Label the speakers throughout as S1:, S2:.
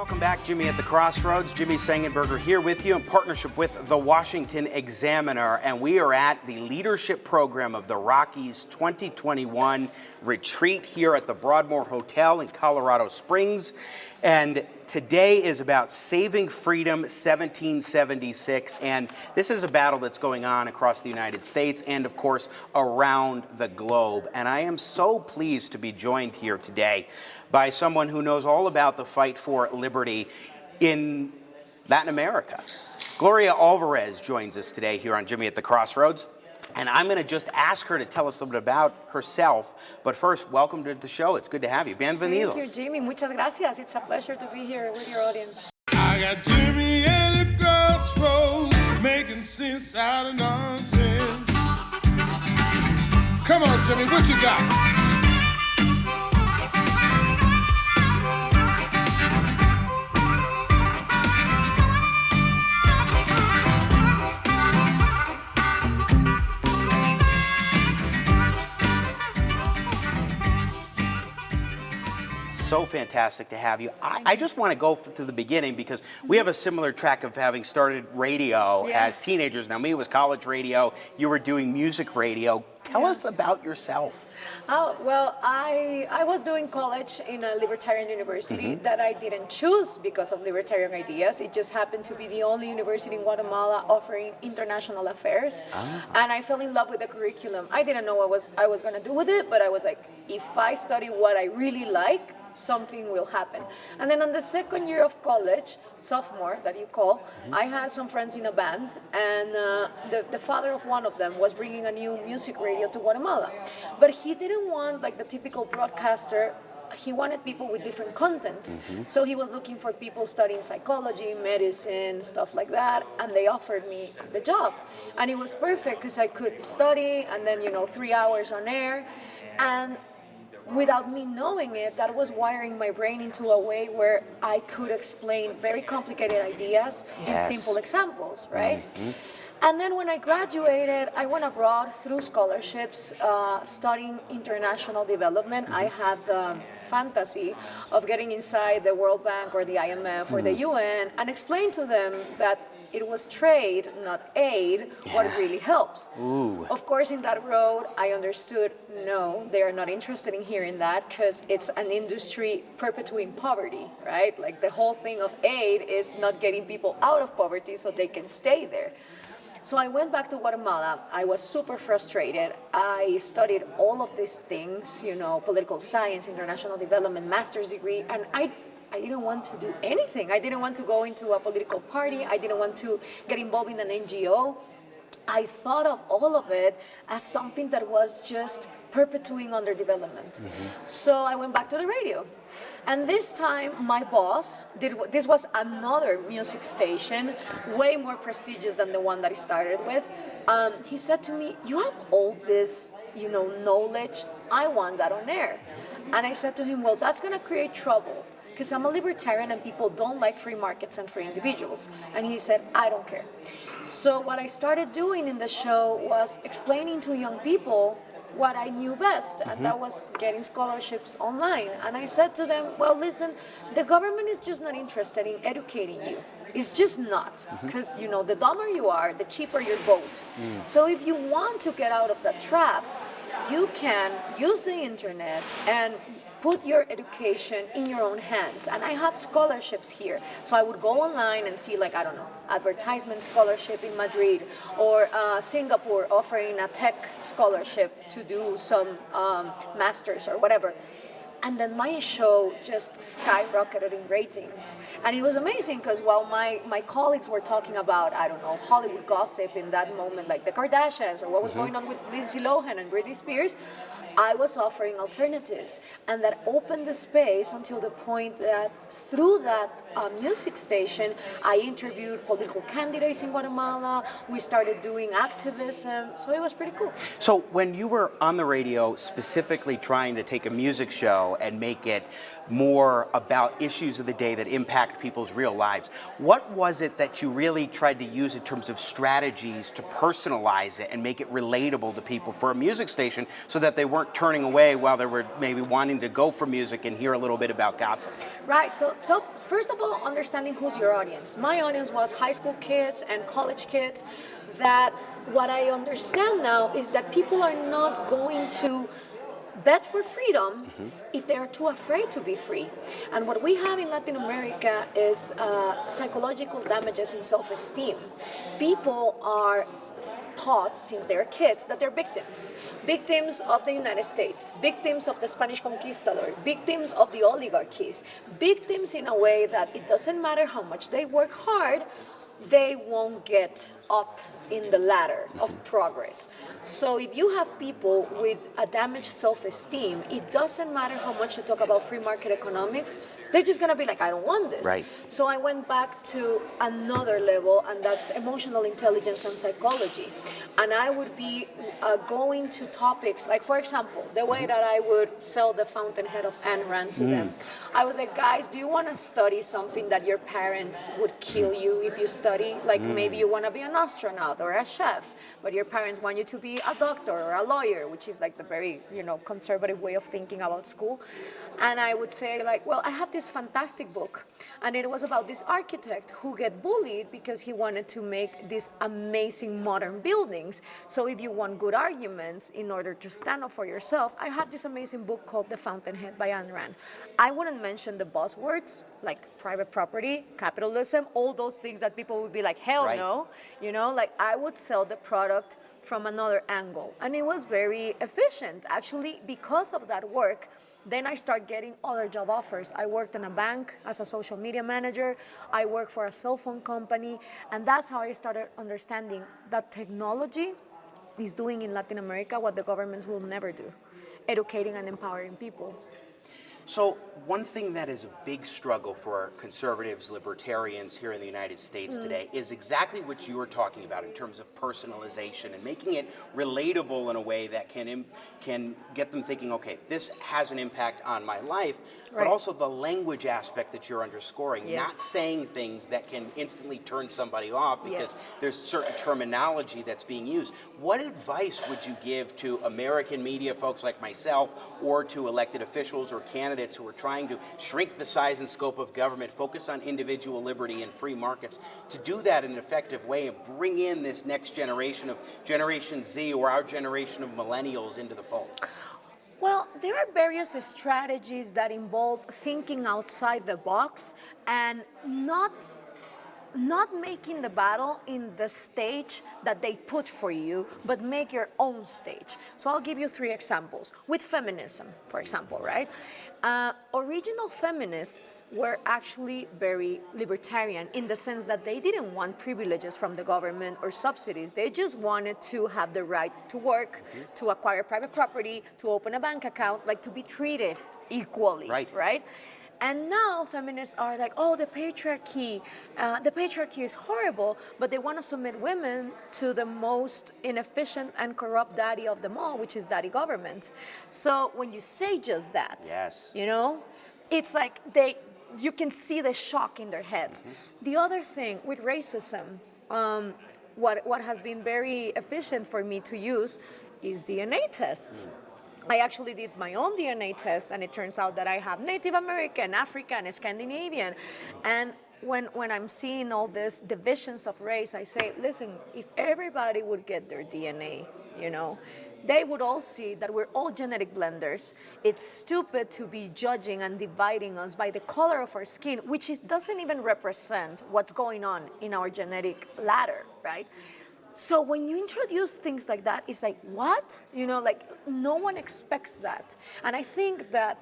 S1: Welcome back, Jimmy at the Crossroads. Jimmy Sengenberger here with you in partnership with the Washington Examiner, and we are at the leadership program of the Rockies 2021 retreat here at the Broadmoor Hotel in Colorado Springs. And today is about saving freedom 1776, and this is a battle that's going on across the United States and, of course, around the globe. And I am so pleased to be joined here today by someone who knows all about the fight for liberty in Latin America. Gloria Alvarez joins us today here on Jimmy at the Crossroads. And I'm going to just ask her to tell us a little bit about herself. But first, welcome to the show. It's good to have you. Bienvenidos.
S2: Thank you, Jimmy. Muchas gracias. It's a pleasure to be here with your audience.
S3: I got Jimmy at the crossroads, making sense out of nonsense. Come on, Jimmy, what you got?
S1: So fantastic to have you. I just want to go to the beginning because we have a similar track of having started radio as teenagers. Now, me, it was college radio. You were doing music radio. Tell us about yourself.
S2: Oh, well, I was doing college in a libertarian university that I didn't choose because of libertarian ideas. It just happened to be the only university in Guatemala offering international affairs. And I fell in love with the curriculum. I didn't know what I was going to do with it, but I was like, if I study what I really like, something will happen. And then on the second year of college, sophomore that you call, I had some friends in a band, and the father of one of them was bringing a new music radio to Guatemala. But he didn't want like the typical broadcaster. He wanted people with different contents. So he was looking for people studying psychology, medicine, stuff like that, and they offered me the job. And it was perfect because I could study and then, 3 hours on air. And without me knowing it, that was wiring my brain into a way where I could explain very complicated ideas in simple examples, right? And then when I graduated, I went abroad through scholarships, studying international development. I had the fantasy of getting inside the World Bank or the IMF or the UN and explain to them that it was trade, not aid, what really helps. Of course, in that road, I understood, no, they are not interested in hearing that because it's an industry perpetuating poverty, right? Like the whole thing of aid is not getting people out of poverty so they can stay there. So I went back to Guatemala. I was super frustrated. I studied all of these things, political science, international development, master's degree, and I didn't want to do anything. I didn't want to go into a political party. I didn't want to get involved in an NGO. I thought of all of it as something that was just perpetuating underdevelopment. So I went back to the radio. And this time, my boss, this was another music station, way more prestigious than the one that I started with. He said to me, you have all this, knowledge. I want that on air. And I said to him, well, that's going to create trouble, because I'm a libertarian and people don't like free markets and free individuals. And he said, I don't care. So what I started doing in the show was explaining to young people what I knew best, and that was getting scholarships online. And I said to them, well, listen, the government is just not interested in educating you. It's just not, because, the dumber you are, the cheaper your vote. So if you want to get out of that trap, you can use the internet and put your education in your own hands. And I have scholarships here. So I would go online and see, advertisement scholarship in Madrid, or Singapore offering a tech scholarship to do some masters or whatever. And then my show just skyrocketed in ratings. And it was amazing because while my colleagues were talking about, Hollywood gossip in that moment, like the Kardashians or what was going on with Lindsay Lohan and Britney Spears, I was offering alternatives, and that opened the space until the point that through that music station, I interviewed political candidates in Guatemala. We started doing activism, so it was pretty cool.
S1: So when you were on the radio specifically trying to take a music show and make it more about issues of the day that impact people's real lives, what was it that you really tried to use in terms of strategies to personalize it and make it relatable to people for a music station so that they weren't turning away while they were maybe wanting to go for music and hear a little bit about gossip?
S2: Right, so first of all understanding who's your audience. My audience was high school kids and college kids. That what I understand now is that people are not going to bet for freedom if they are too afraid to be free. And what we have in Latin America is psychological damages in self-esteem. People are taught since they're kids that they're victims of the United States, victims of the Spanish conquistador, victims of the oligarchies, victims in a way that it doesn't matter how much they work hard, they won't get up in the ladder of progress. So if you have people with a damaged self-esteem, it doesn't matter how much you talk about free market economics, they're just gonna be like, I don't want this.
S1: Right.
S2: So I went back to another level, and that's emotional intelligence and psychology. And I would be going to topics like, for example, the way that I would sell the fountainhead of Ayn Rand to them. I was like, guys, do you want to study something that your parents would kill you if you study? Like maybe you want to be an astronaut or a chef, but your parents want you to be a doctor or a lawyer, which is like the very, conservative way of thinking about school. And I would say like, well, I have this fantastic book, and it was about this architect who get bullied because he wanted to make these amazing modern buildings. So if you want good arguments in order to stand up for yourself, I have this amazing book called The Fountainhead by Ayn Rand. I wouldn't mention the buzzwords like private property, capitalism, all those things that people would be like, hell no. Like I would sell the product from another angle. And it was very efficient. Actually, because of that work, then I started getting other job offers. I worked in a bank as a social media manager. I worked for a cell phone company. And that's how I started understanding that technology is doing in Latin America what the governments will never do, educating and empowering people.
S1: So one thing that is a big struggle for conservatives, libertarians here in the United States today is exactly what you were talking about in terms of personalization and making it relatable in a way that can get them thinking, okay, this has an impact on my life, but also the language aspect that you're underscoring, not saying things that can instantly turn somebody off because there's certain terminology that's being used. What advice would you give to American media folks like myself or to elected officials or candidates who are trying to shrink the size and scope of government, focus on individual liberty and free markets, to do that in an effective way and bring in this next generation of Generation Z or our generation of millennials into the fold?
S2: Well, there are various strategies that involve thinking outside the box and not making the battle in the stage that they put for you, but make your own stage. So I'll give you 3 examples. With feminism, for example, right? Original feminists were actually very libertarian in the sense that they didn't want privileges from the government or subsidies. They just wanted to have the right to work, to acquire private property, to open a bank account, like to be treated equally, right? And now feminists are like, oh, the patriarchy is horrible, but they want to submit women to the most inefficient and corrupt daddy of them all, which is daddy government. So when you say just that, it's like you can see the shock in their heads. The other thing with racism, what has been very efficient for me to use is DNA tests. I actually did my own DNA test, and it turns out that I have Native American, African, Scandinavian. And when I'm seeing all these divisions of race, I say, listen, if everybody would get their DNA, they would all see that we're all genetic blenders. It's stupid to be judging and dividing us by the color of our skin, which doesn't even represent what's going on in our genetic ladder, right? So when you introduce things like that, it's like, what? Like no one expects that. And I think that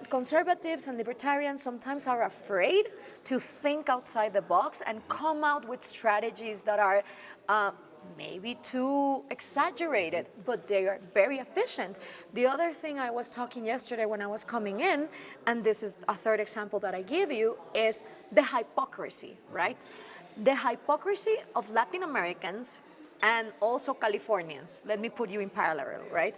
S2: conservatives and libertarians sometimes are afraid to think outside the box and come out with strategies that are maybe too exaggerated, but they are very efficient. The other thing I was talking yesterday when I was coming in, and this is a 3rd example that I give you, is the hypocrisy, right? The hypocrisy of Latin Americans and also Californians. Let me put you in parallel, right?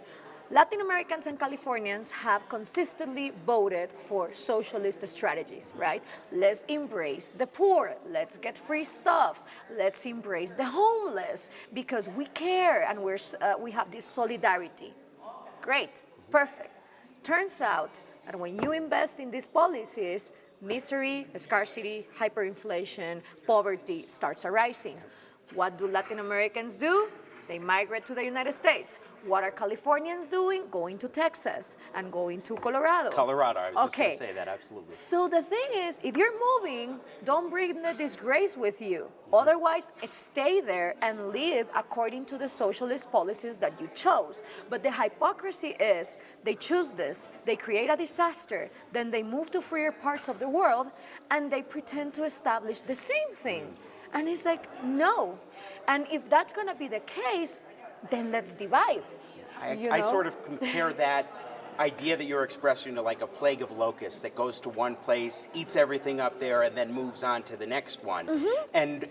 S2: Latin Americans and Californians have consistently voted for socialist strategies, right? Let's embrace the poor. Let's get free stuff. Let's embrace the homeless because we care and we have this solidarity. Great, perfect. Turns out that when you invest in these policies, misery, scarcity, hyperinflation, poverty starts arising. What do Latin Americans do? They migrate to the United States. What are Californians doing? Going to Texas and going to Colorado.
S1: Colorado, I was just going to say that, absolutely.
S2: So the thing is, if you're moving, don't bring the disgrace with you. Otherwise, stay there and live according to the socialist policies that you chose. But the hypocrisy is, they choose this, they create a disaster, then they move to freer parts of the world, and they pretend to establish the same thing. And it's like, no. And if that's going to be the case, then let's divide.
S1: I sort of compare that idea that you're expressing to like a plague of locusts that goes to one place, eats everything up there, and then moves on to the next one, and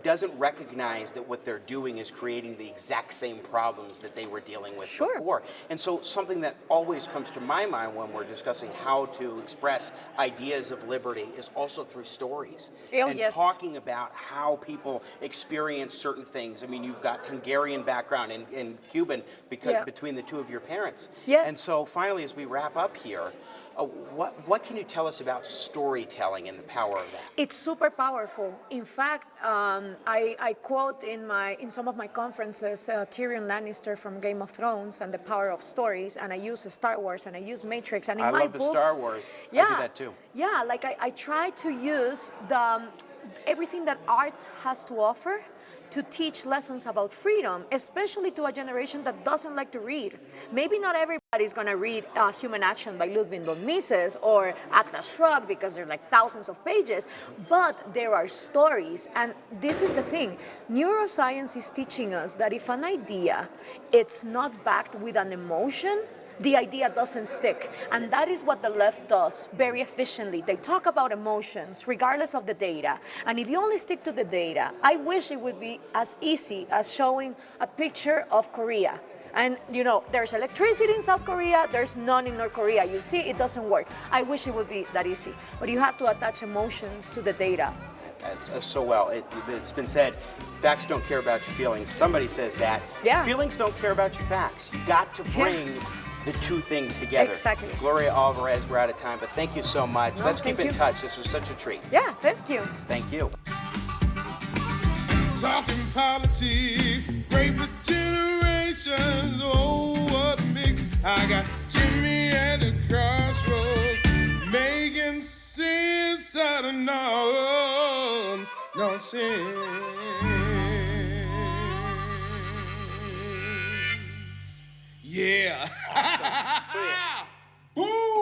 S1: doesn't recognize that what they're doing is creating the exact same problems that they were dealing with before. And so something that always comes to my mind when we're discussing how to express ideas of liberty is also through stories and talking about how people experience certain things. I mean, you've got Hungarian background and Cuban because between the two of your parents. And so finally, as we wrap up here, what can you tell us about storytelling and the power of that?
S2: It's super powerful. In fact, I quote in some of my conferences Tyrion Lannister from Game of Thrones and the power of stories, and I use Star Wars and I use Matrix. And in my
S1: love the Star Wars. I do that too.
S2: Yeah, like I try to use everything that art has to offer to teach lessons about freedom, especially to a generation that doesn't like to read. Maybe not everybody's gonna read Human Action by Ludwig von Mises or Atlas Shrugged because they're like thousands of pages, but there are stories. And this is the thing, neuroscience is teaching us that if an idea, it's not backed with an emotion, the idea doesn't stick. And that is what the left does very efficiently. They talk about emotions regardless of the data. And if you only stick to the data, I wish it would be as easy as showing a picture of Korea. And you know, there's electricity in South Korea, there's none in North Korea. You see, it doesn't work. I wish it would be that easy. But you have to attach emotions to the data.
S1: So well. It's been said, facts don't care about your feelings. Somebody says that. Feelings don't care about your facts. You got to bring the two things together.
S2: Exactly.
S1: Gloria Alvarez, we're out of time, but thank you so much. Let's keep in touch. This was such a treat.
S2: Yeah, thank you.
S1: Thank you.
S3: Talking politics, great for generations. Oh, what a mix. I got Jimmy at the crossroads, making sense out of no sense. Yeah. Boom.